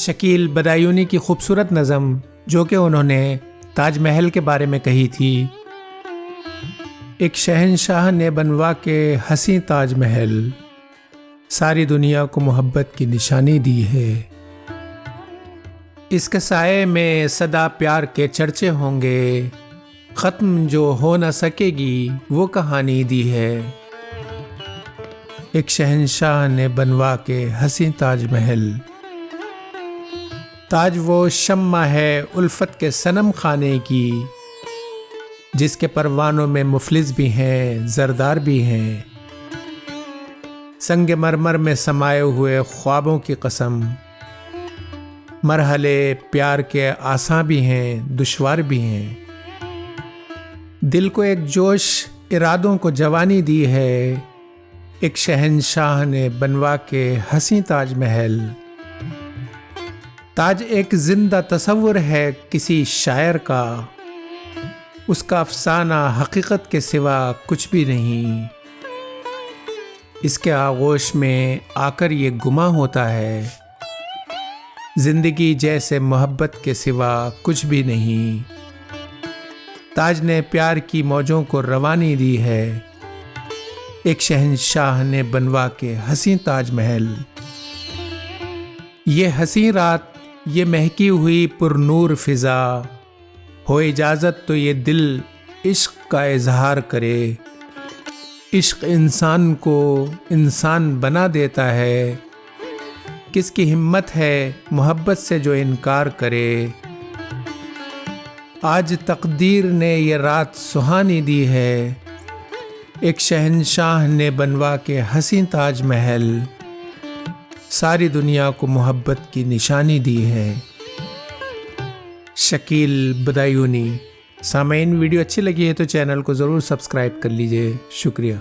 شکیل بدایونی کی خوبصورت نظم جو کہ انہوں نے تاج محل کے بارے میں کہی تھی، ایک شہنشاہ نے بنوا کے حسین تاج محل، ساری دنیا کو محبت کی نشانی دی ہے۔ اس کے سائے میں صدا پیار کے چرچے ہوں گے، ختم جو ہو نہ سکے گی وہ کہانی دی ہے۔ ایک شہنشاہ نے بنوا کے حسین تاج محل، تاج وہ شمع ہے الفت کے صنم خانے کی، جس کے پروانوں میں مفلس بھی ہیں زردار بھی ہیں، سنگ مرمر میں سمائے ہوئے خوابوں کی قسم، مرحلے پیار کے آساں بھی ہیں دشوار بھی ہیں، دل کو ایک جوش ارادوں کو جوانی دی ہے، ایک شہنشاہ نے بنوا کے حسین تاج محل۔ تاج ایک زندہ تصور ہے کسی شاعر کا، اس کا افسانہ حقیقت کے سوا کچھ بھی نہیں، اس کے آغوش میں آ کر یہ گماں ہوتا ہے، زندگی جیسے محبت کے سوا کچھ بھی نہیں۔ تاج نے پیار کی موجوں کو روانی دی ہے، ایک شہنشاہ نے بنوا کے حسین تاج محل۔ یہ حسین رات، یہ مہکی ہوئی پر نور فضا، ہو اجازت تو یہ دل عشق کا اظہار کرے، عشق انسان کو انسان بنا دیتا ہے، کس کی ہمت ہے محبت سے جو انکار کرے، آج تقدیر نے یہ رات سہانی دی ہے، ایک شہنشاہ نے بنوا کے حسین تاج محل، ساری دنیا کو محبت کی نشانی دی ہے۔ شکیل بدایونی۔ سامعین، ویڈیو اچھی لگی ہے تو چینل کو ضرور سبسکرائب کر لیجئے۔ شکریہ۔